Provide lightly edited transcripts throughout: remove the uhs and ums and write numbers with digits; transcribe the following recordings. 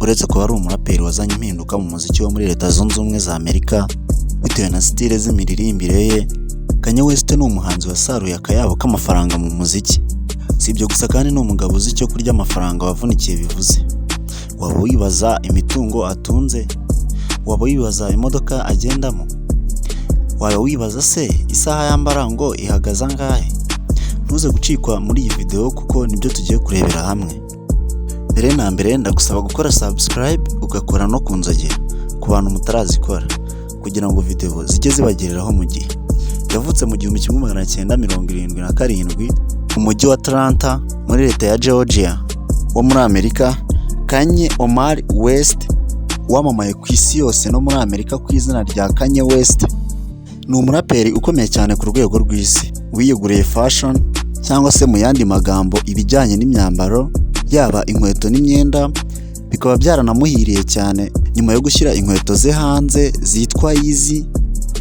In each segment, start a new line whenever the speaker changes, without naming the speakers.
uretse kuba ari umuraperi wazanye impinduka mu muziki wo muri Leta Zunze Ubumwe za Amerika bitewe na style z'imiririmbire ye, Kanye West ni umuhanzi wasaruye akayabo k'amafaranga mu muziki. Si ibyo gusa kandi ni umugabo uzi icyo kurya amafaranga wavunikiye bivuze. Waba wibaza imitungo atunze? Waba wibaza imodoka agendamo? Waba wibaza se isaha yambara ngo ihagaze angahe? Ntuze gucikwa muri iyi video kuko nibyo tugiye kurebera hamwe. Mbere na mbere ndagusaba gukora subscribe ugakora no kunzogera ku bantu mutarazikora kugira ngo video zijye zibagereraho mu gihe. Yavutse mu 1977 mu mujyi wa Atlanta muri leta ya Georgia wo muri Amerika. Kanye West wamamaye ku isi yose no muri Amerika ku izina rya Kanye West, ni umuraperi ukomeye cyane ku rwego rw'isi, wiyeguriye fashion cyangwa se mu yandi magambo ibijyanye n'imyambaro, yaba inkweto n'imyenda. Bikaba byaranamuhiriye cyane nyuma yo gushyira inkweto ze hanze zitwa Yeezy,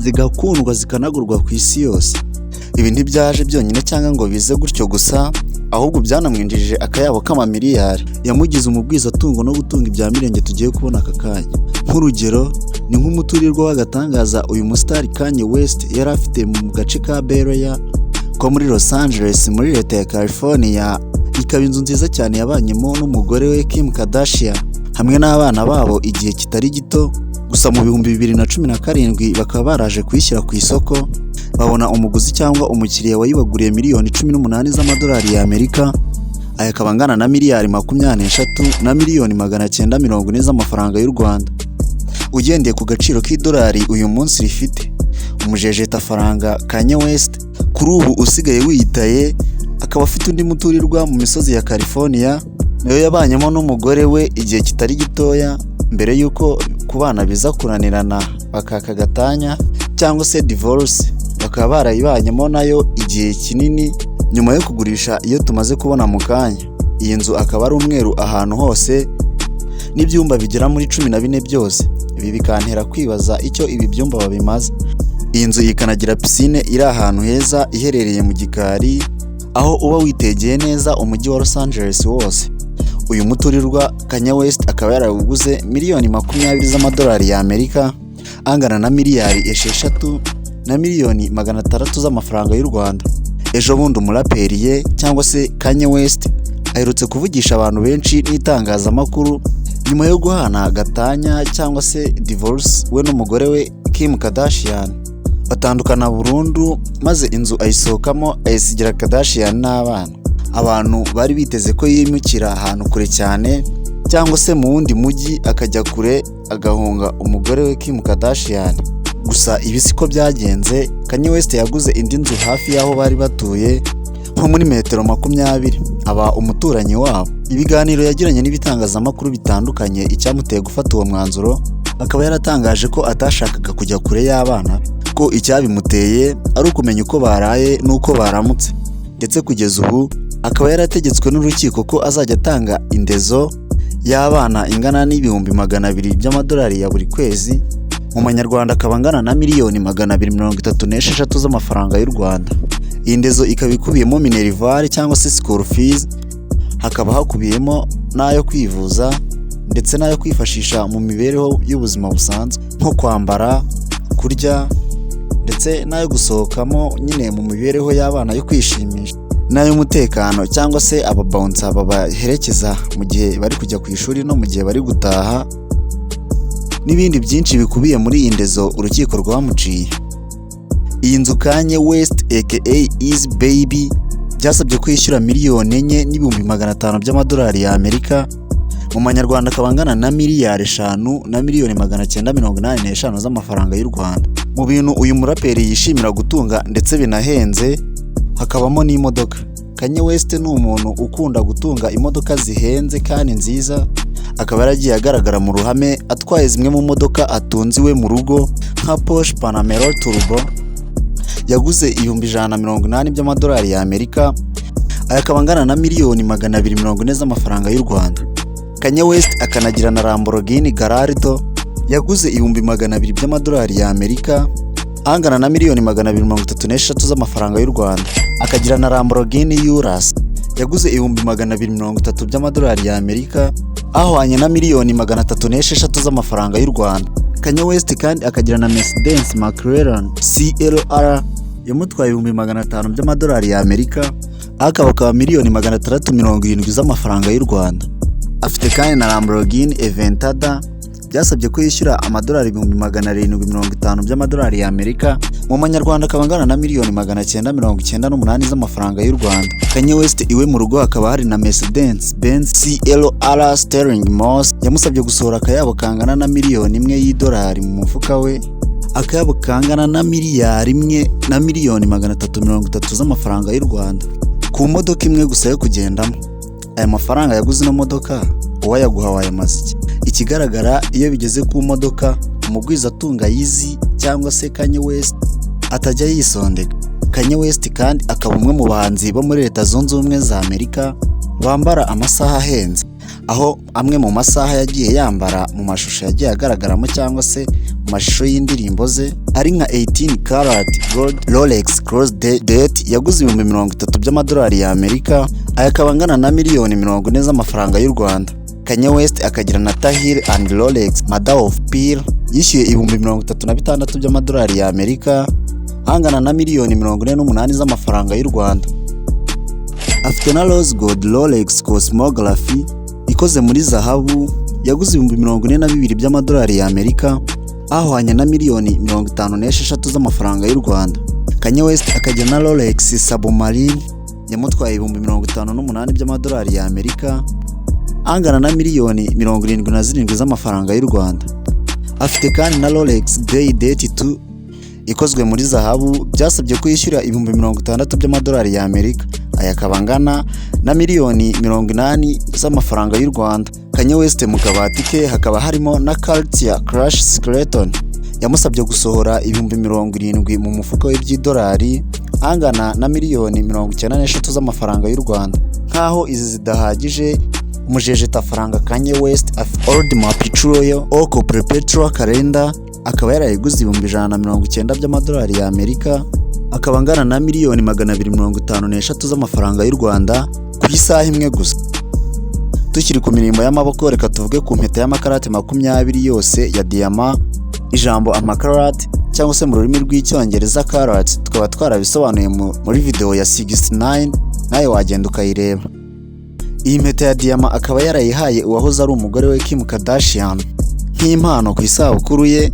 zigakundwa zikanagurwa ku isi yose. Ibi ntibyaje byonyine cyangwa ngo bize gutyo gusa, ahubwo byanamwinjije akayabo k'amamiliyari. Yamugize umubwizatungo no gutunga ibya mirenge tugiye kubona aka kanya. Nk'urugero ni nk'umuturirwa w'agatangaza uyu mustar Kanye West yari afite mu gace ka Bay Area ko muri Los Angeles muri leta ya California. Ikaba inzu nziza cyane yabanyemo n'umugore we Kim Kardashian hamwe n'abana babo igihe kitari gito. Gusa mu 2017 bakaba baraje kuyishyira ku isoko, babona umuguzi cyangwa umukiriya wayibaguriye miliyoni 18 z'amadolari ya Amerika. Aya akaba angana na miliyari 23 na miliyoni 940 z'amafaranga y'u Rwanda. Ugendeye ku gaciro k'idolari uyu munsi rifite, umujejeta faranga Kanye West kuri ubu usigaye wiyitaye, akaba afite undi muturirwa mu misozi ya California, nayo yabanyemo n'umugore we igihe kitari gitoya mbere yuko kubana biza kuranirana bakaka gatanya cyangwa se divorce. Bakaba barayibanyemo nayo igihe kinini nyuma yo kugurisha iyo tumaze kubona mu kanya. Iyi nzu akaba ari umweru ahantu hose n'ibyumba bigera muri 14 byose. Ibi bikantera kwibaza icyo ibi byumba babimaze. Iyi nzu ikanagira piscine iri ahantu heza iherereye mu gikari, aho uba witegeye neza umujyi wa Los Angeles wose. Uyu muturirwa Kanye West akaba yarawuguze miliyoni 20 z'amadolari ya Amerika, angana na miliyari 6 na miliyoni 600 z'amafaranga y'u Rwanda. Ejo bundi umuraperi ye cyangwa se Kanye West aherutse kuvugisha abantu benshi n'itangazamakuru nyuma yo guhana gatanya cyangwa se divorce we n'umugore we Kim Kardashian. Batandukana burundu maze inzu ayisohokamo ayisigira Kardashian n'abana. Abantu bari biteze ko yimukira ahantu kure cyane cyangwa se mu wundi mujyi akajya kure agahunga umugore we Kim Kardashian. Gusa ibi siko byagenze. Kanye West yaguze indi nzu hafi y'aho bari batuye nko muri metero 20, aba umuturanyi wabo. Ibiganiro yagiranye n'ibitangazamakuru bitandukanye icyamuteye gufata uwo mwanzuro, akaba yaratangaje ko atashakaga kujya kure y'abana, ko icyabimuteye ari ukumenya uko baraye n'uko baramutse. Ndetse kugeza ubu akaba yarategetswe n'urukiko ko azajya atanga indezo y'abana ingana n'ibihumbi 200 by'amadolari ya buri kwezi, mu manyarwanda akaba angana na miliyoni 236 z'amafaranga y'u Rwanda. Iyi ndezo ikaba ikubiyemo minerivare cyangwa se school fees, hakaba hakubiyemo n'ayo kwivuza ndetse n'ayo kwifashisha mu mibereho y'ubuzima busanzwe nko kwambara, kurya ndetse n'ayo gusohokamo nyine mu mibereho y'abana yo kwishimisha, n'ay'umutekano cyangwa se aba bouncer babaherekeza mu gihe bari kujya ku ishuri no mu gihe bari gutaha, n'ibindi byinshi bikubiye muri iyi ndezo urukiko rwamuciye. Iyi nzu Kanye West aka Easy Baby byasabye kwishyura miliyoni 4 n'ibihumbi 500 by'amadolari ya Amerika, mu manyarwanda akaba angana na miliyari 5 na miliyoni 985 z'amafaranga y'u Rwanda. Mu bintu uyu muraperi yishimira gutunga ndetse binahenze hakabamo n'imodoka. Kanye West ni umuntu ukunda gutunga imodoka zihenze kandi nziza, akaba yaragiye agaragara mu ruhame atwaye zimwe mu modoka atunze iwe mu rugo nka Porsche Panamera Turbo yaguze 180 by'amadolari ya Amerika. Aya akaba angana na miliyoni 240 z'amafaranga y'u Rwanda. Kanye West akanagira na Lamborghini Gallardo yaguze 200 by'amadolari ya Amerika, angana na miliyoni 236 z'amafaranga y'u Rwanda. Akagira na Lamborghini Urus yaguze 230 by'amadolari ya Amerika, ahwanye na miliyoni 306 z'amafaranga y'u Rwanda. Kanye West kandi akagira na Mercedes McLaren CLR yamutwaye 500,000 by'amadolari ya Amerika, akaba miliyoni 670 z'amafaranga y'u Rwanda. Afite kandi na Lamborghini Aventador byasabye ko yishyura amadolari 750 by'amadolari ya Amerika, mu manyarwanda akaba angana na miliyoni 998 z'amafaranga y'u Rwanda. Kanye West iwe mu rugo hakaba hari na Mercedes Benz CLR Sterling Moss yamusabye gusohora akayabo kangana na miliyoni 1 y'idolari mu mufuka we, akayabo kangana na miliyari 1 na miliyoni 330 z'amafaranga y'u Rwanda ku modoka imwe gusa yo kugendamo. Aya mafaranga yaguze ino modoka uwayaguha wayamaze iki? Ikigaragara iyo bigeze ku modoka, umugwiza atunga Yeezy cyangwa se Kanye West atajya yisondeka. Kanye West kandi akaba umwe mu bahanzi bo muri Leta Zunze Ubumwe za Amerika bambara amasaha ahenze, aho amwe mu masaha yagiye yambara mu mashusho yagiye agaragaramo cyangwa se mu mashusho y'indirimbo ze ari nka 18 karat gold Rolex Cross Date yaguze 30 by'amadolari ya Amerika, akaba angana na miliyoni 40 z'amafaranga y'u Rwanda. Kanye West akagira na Tahir and Rolex Mother of Pearl yishyuye 36 by'amadolari ya Amerika, angana na miliyoni 48 z'amafaranga y'u Rwanda. Afite na Rose Gold Rolex Cosmography ikoze muri zahabu yaguze 42 by'amadolari ya Amerika, ahwanye na miliyoni 56 z'amafaranga y'u Rwanda. Kanye West akagira na Rolex Submarine yamutwaye 58 by'amadolari ya Amerika, angana na miliyoni 77 z'amafaranga y'u Rwanda. Afite kandi na Rolex Day Date 2 ikozwe muri zahabu byasabye ko yishyura 60 by'amadolari ya Amerika, aya akaba angana na miliyoni 80 z'amafaranga y'u Rwanda. Kanye West mu kabati ke hakaba harimo na Cartier Crush Skeleton yamusabye gusohora 70,000 mu mufuka we by'idolari, angana na miliyoni 93 z'amafaranga y'u Rwanda. Nkaho izi zidahagije, umujejeta faranga Kanye West afite Old Mapichuyo Oko Perpetual Calendar akaba yarayiguze 190 by'amadolari ya Amerika, akaba angana na miliyoni 253 z'amafaranga y'u Rwanda ku isaha imwe gusa. Tukiri ku mirimbo y'amaboko, reka tuvuge ku mpeta y'amakarate 20 yose ya diama. Ijambo amakarate cyangwa se mu rurimi rw'icyongereza carats tukaba twarabisobanuye muri video ya 69, nawe wagenda ukayireba. Iyi mpeta ya diama akaba yarayihaye uwahoze ari umugore we Kim Kardashian nk'impano ku isabukuru ye.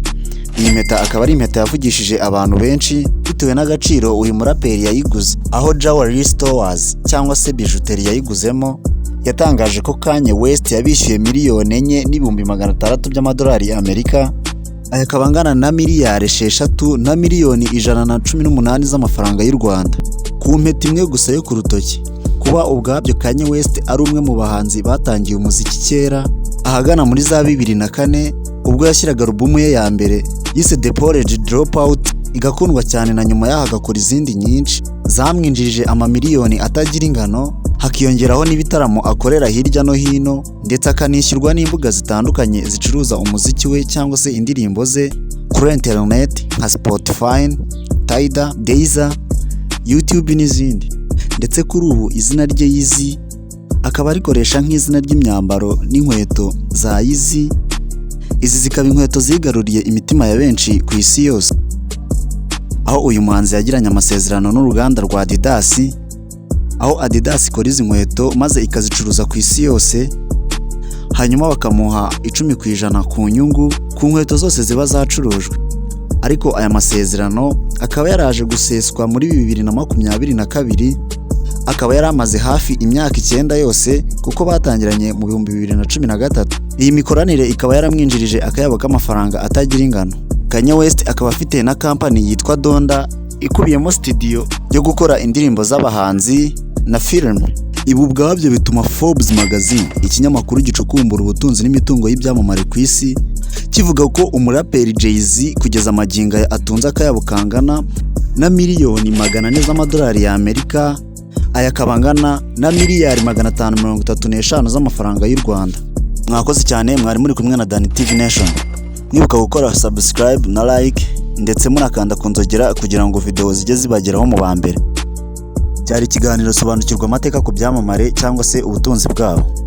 Iyi mpeta akaba ari impeta yavugishije abantu benshi bitewe n'agaciro uyu muraperi yayiguze, aho Jewelry Stores cyangwa se bijuteri yayiguzemo yatangaje ko Kanye West yabishyuye miliyoni 4,600 by'amadolari ya Amerika, aya akaba angana na miliyari 6 na miliyoni 118 z'amafaranga y'u Rwanda ku mpeta imwe gusa yo ku rutoki. Kuba ubwabyo Kanye West ari umwe mu bahanzi batangiye umuziki kera ahagana muri za 2004 ubwo yashyiraga alubumu ye ya mbere yise The College Dropout, igakundwa cyane na nyuma yaho agakora izindi nyinshi zamwinjirije amamiliyoni atagira ingano, hakiyongeraho n'ibitaramo akorera hirya no hino, ndetse akanishyurwa n'imbuga zitandukanye zicuruza umuziki we cyangwa se indirimbo ze kuri internet nka Spotify, Tidal, Deezer, YouTube n'izindi. Ndetse kuri ubu izina rye Yeezy akaba arikoresha nk'izina ry'imyambaro n'inkweto za Yeezy. Izi zikaba inkweto zigaruriye imitima ya benshi ku isi yose, aho uyu muhanzi yagiranye amasezerano n'uruganda rwa Adidas, aho Adidas ikora izi nkweto maze ikazicuruza ku isi yose, hanyuma bakamuha 10% ku nyungu ku nkweto zose ziba zacurujwe. Ariko aya masezerano akaba yaraje guseswa muri 2022, akaba yaramaze hafi imyaka 9 yose kuko batangiranye mu 2013. Iyi mikoranire ikaba yaramwinjirije akayabo k'amafaranga atagira ingano. Kanye West akaba afite na company yitwa Donda ikubiyemo studio yo gukora indirimbo z'abahanzi na film. Ibi ubwabyo bituma Forbes magazine, ikinyamakuru gicukumbura ubutunzi n'imitungo y'ibyamamare ku isi, kivuga ko umuraperi Jay-Z kugeza amagingo atunze akayabo kangana na miliyoni 400 z'amadolari ya Amerika, aya kabangana na miliyari 535 z'amafaranga y'u Rwanda. Mwakoze cyane, mwari muri kumwe na RWANDA TV Nation. Mwibuka gukora subscribe na like ndetse munakanda kunzogera kugira ngo video zijye zibageraho mu bambere. Cyari ikiganiro sobanukirwa amateka ku byamamare cyangwa se ubutunzi bwabo.